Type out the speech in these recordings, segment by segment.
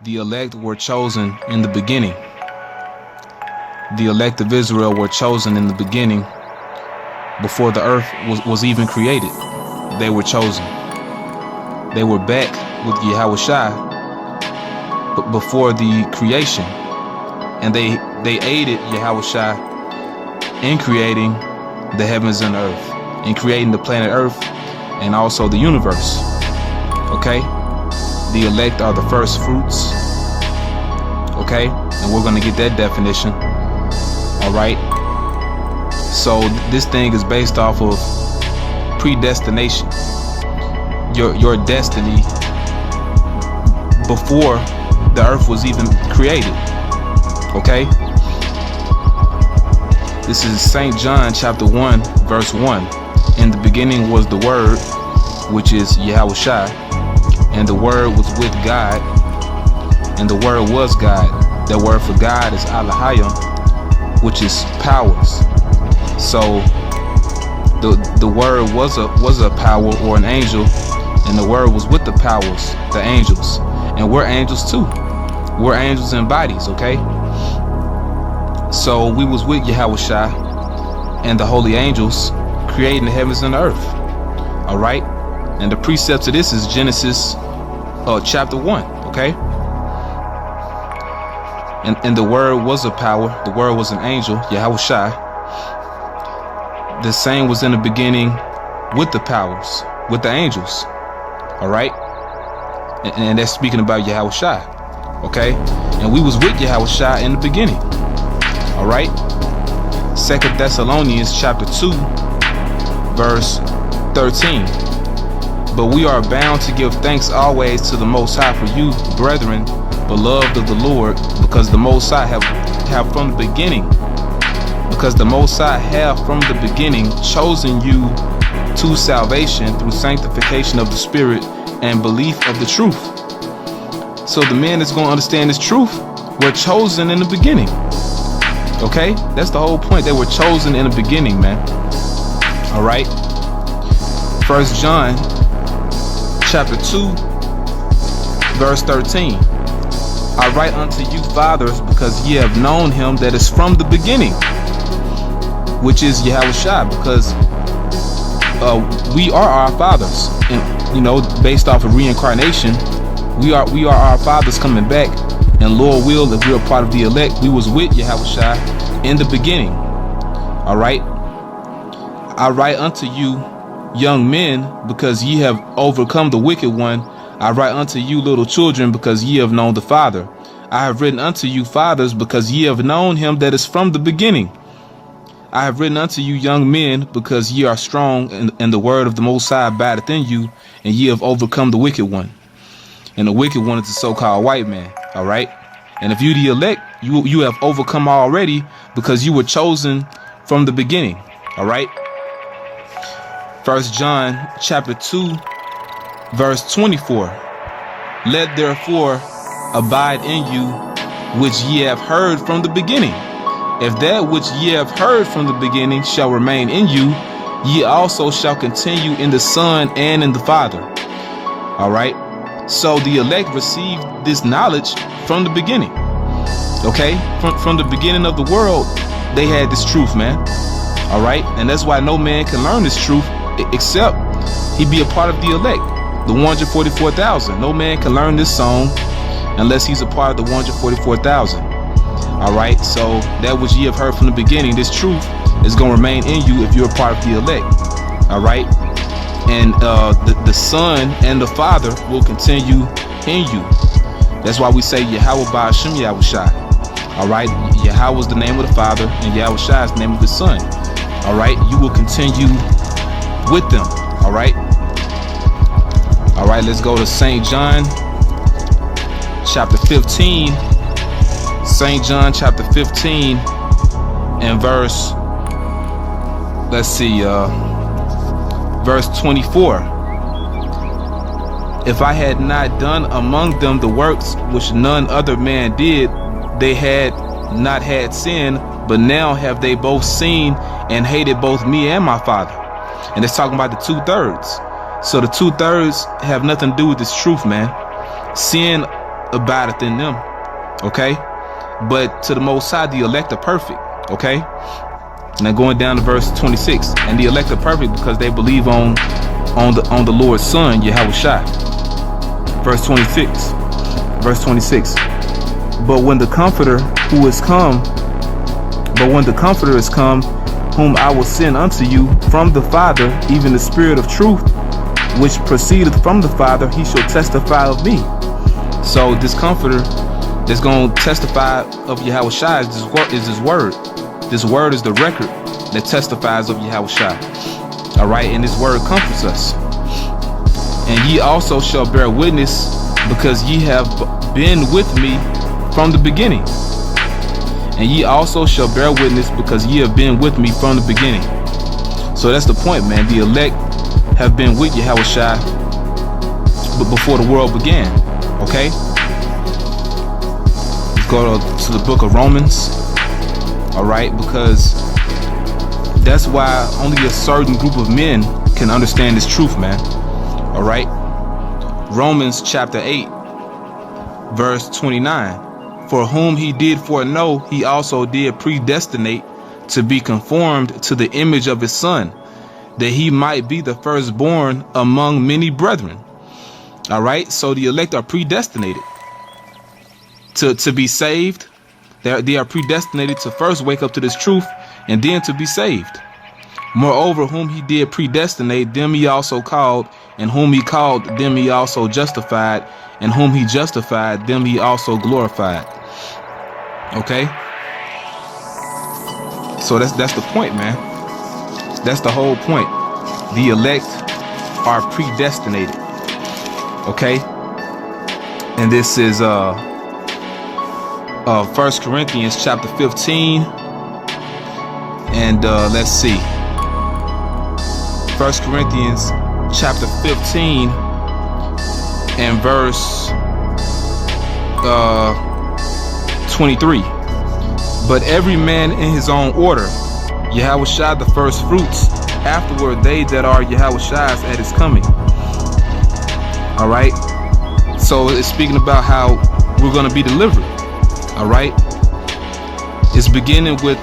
The elect were chosen in the beginning. The elect of Israel were chosen in the beginning. Before the earth was even created, they were chosen. They were back with Yahushua before the creation, and they aided Yahushua in creating the heavens and earth, in creating the planet Earth and also the universe. Okay? The elect are the first fruits. Okay? And we're going to get that definition. All right? So this thing is based off of predestination. Your destiny before the earth was even created. Okay? This is St. John chapter 1 verse 1. In the beginning was the Word, which is Yahushua, and the Word was with God, and the Word was God. That word for God is Elohim, which is powers. So the Word was a power or an angel, and the Word was with the powers, the angels. And we're angels too. We're angels in bodies, okay? So we was with Yahushua and the holy angels creating the heavens and the earth. All right? And the precept of this is Genesis chapter 1, okay? And the Word was a power. The Word was an angel, Yahushua. The same was in the beginning with the powers, with the angels. All right? And that's speaking about Yahushua. Okay? And we was with Yahushua in the beginning. All right? 2 Thessalonians chapter 2 verse 13. But we are bound to give thanks always to the Most High for you, brethren, beloved of the Lord, because the Most High have from the beginning, because the Most High have from the beginning chosen you to salvation through sanctification of the Spirit and belief of the truth. So the man that's going to understand this truth, we're chosen in the beginning. Okay? That's the whole point. They were chosen in the beginning, man. All right? 1 John chapter 2 verse 13. I write unto you, fathers, because ye have known him that is from the beginning, which is Yahushua, because we are our fathers. And, you know, based off of reincarnation, we are our fathers coming back. And Lord will, if we're a part of the elect, we was with Yahushua in the beginning. All right. I write unto you, young men, because ye have overcome the wicked one. I write unto you, little children, because ye have known the Father. I have written unto you, fathers, because ye have known him that is from the beginning. I have written unto you, young men, because ye are strong, and the word of the Most High abideth in you, and ye have overcome the wicked one. And the wicked one is the so-called white man. All right. And if you the elect, you have overcome already, because you were chosen from the beginning. All right. 1 John chapter 2 verse 24. Let therefore abide in you which ye have heard from the beginning. If that which ye have heard from the beginning shall remain in you, ye also shall continue in the Son and in the Father. All right. So the elect received this knowledge from the beginning. Okay? From the beginning of the world, they had this truth, man. All right? And that's why no man can learn this truth except he be a part of the elect, the 144,000. No man can learn this song unless he's a part of the 144,000. All right? So that which ye have heard from the beginning, this truth is going to remain in you if you're a part of the elect. All right? And the Son and the Father will continue in you. That's why we say Yahweh Ba'ashem Yahushua. All right, Yahweh is the name of the Father, and Yahushua is the name of the Son. All right, you will continue with them. All right. All right, let's go to St. John chapter 15. St. John chapter 15 and verse, let's see, verse 24. If I had not done among them the works which none other man did, they had not had sin, but now have they both seen and hated both me and my Father. And it's talking about the 2/3. So the 2/3 have nothing to do with this truth, man. Sin abideth in them. Okay, but to the Most High, the elect are perfect. Okay, now going down to verse 26, and the elect are perfect because they believe on the Lord's Son, Yahushua. Verse 26. Verse 26. But when the Comforter is come, whom I will send unto you from the Father, even the Spirit of truth, which proceedeth from the Father, he shall testify of me. So this Comforter that's going to testify of Yahushua is his word. This word is the record that testifies of Yahushua. All right, and this word comforts us. And ye also shall bear witness, because ye have been with me from the beginning. And ye also shall bear witness, because ye have been with me from the beginning. So that's the point, man. The elect have been with Yahushua but before the world began. Okay? Let's go to the book of Romans. Alright, because that's why only a certain group of men can understand this truth, man. Alright? Romans chapter 8, verse 29. For whom he did foreknow, he also did predestinate to be conformed to the image of his Son, that he might be the firstborn among many brethren. All right, so the elect are predestinated to be saved. They are predestinated to first wake up to this truth and then to be saved. Moreover, whom he did predestinate, them he also called, and whom he called, them he also justified, and whom he justified, them he also glorified. Okay, so that's the point, man. That's the whole point. The elect are predestinated. Okay, and this is 1 Corinthians chapter 15, and let's see, 1 Corinthians chapter 15 and verse 23. But every man in his own order, Yahushua the first fruits, afterward they that are Yahushua's at his coming. All right, so it's speaking about how we're going to be delivered. All right, it's beginning with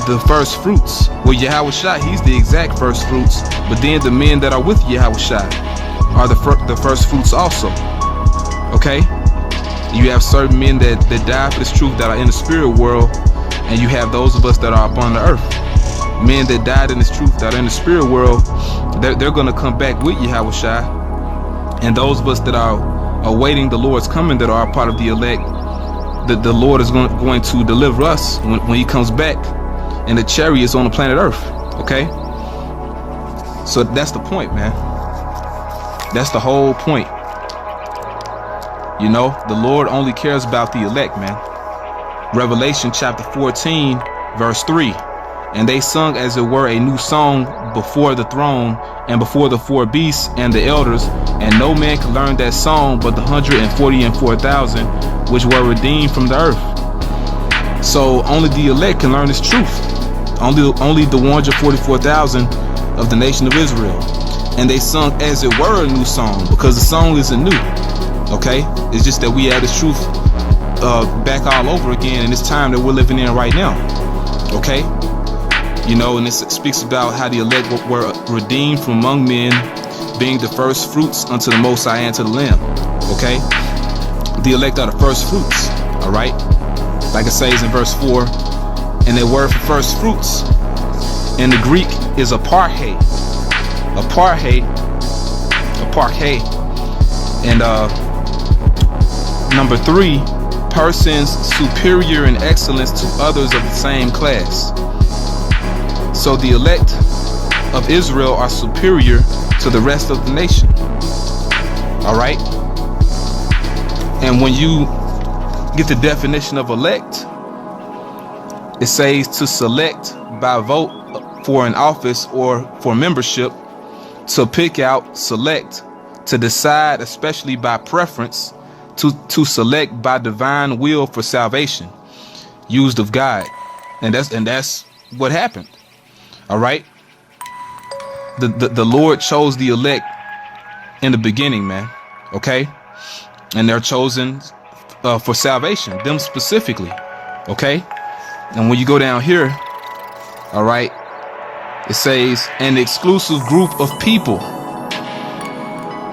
the first fruits. Well, Yahushua, he's the exact first fruits, but then the men that are with Yahushua are the first fruits also. Okay, you have certain men that die for this truth that are in the spirit world, and you have those of us that are upon the earth. Men that died in this truth that are in the spirit world, they're going to come back with Yahushua. And those of us that are awaiting the Lord's coming, that are part of the elect, the Lord is going to deliver us when he comes back, and the chariots on the planet Earth. Okay, so that's the point, man. That's the whole point. You know, the Lord only cares about the elect, man. Revelation chapter 14, verse 3. And they sung as it were a new song before the throne and before the four beasts and the elders, and no man could learn that song but the 144,000 which were redeemed from the earth. So only the elect can learn this truth. Only the 144,000 of the nation of Israel. And they sung as it were a new song, because the song isn't new. Okay, it's just that we have this truth back all over again in this time that we're living in right now. Okay, you know, and it speaks about how the elect were redeemed from among men, being the first fruits unto the Most High and to the Lamb. Okay, the elect are the first fruits. All right, like it says in verse 4, and the word for first fruits in the Greek is aparhe, and number 3, persons superior in excellence to others of the same class. So the elect of Israel are superior to the rest of the nation. All right, and when you get the definition of elect, it says to select by vote for an office or for membership, to pick out, select, to decide, especially by preference, to select by divine will for salvation, used of God. And that's what happened. All right, the Lord chose the elect in the beginning, man. Okay, and they're chosen for salvation, them specifically. Okay, and when you go down here, all right, it says an exclusive group of people.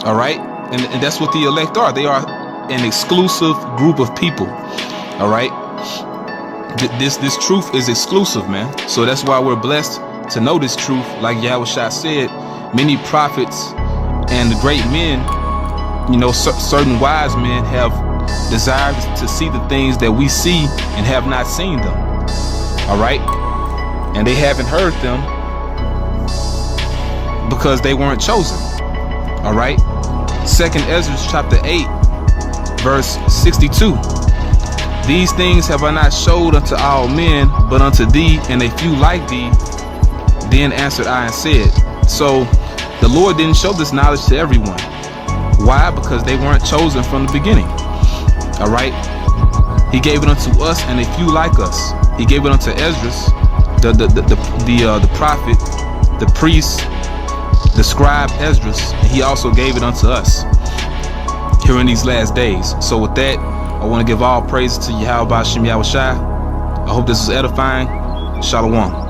All right, and that's what the elect are. They are an exclusive group of people. All right, this truth is exclusive, man. So that's why we're blessed to know this truth. Like Yahushua said, many prophets and the great men, you know, certain wise men have desired to see the things that we see and have not seen them. All right, and they haven't heard them because they weren't chosen. All right, 2nd Ezra chapter 8 verse 62. These things have I not showed unto all men, but unto thee and a few like thee. Then answered I and said. So the Lord didn't show this knowledge to everyone. Why? Because they weren't chosen from the beginning. All right, he gave it unto us and a few like us. He gave it unto Esdras, the prophet, the priest, the scribe Esdras, and he also gave it unto us here in these last days. So with that, I want to give all praise to Yahweh Ba'Shem Yahushua. I hope this is edifying. Shalom.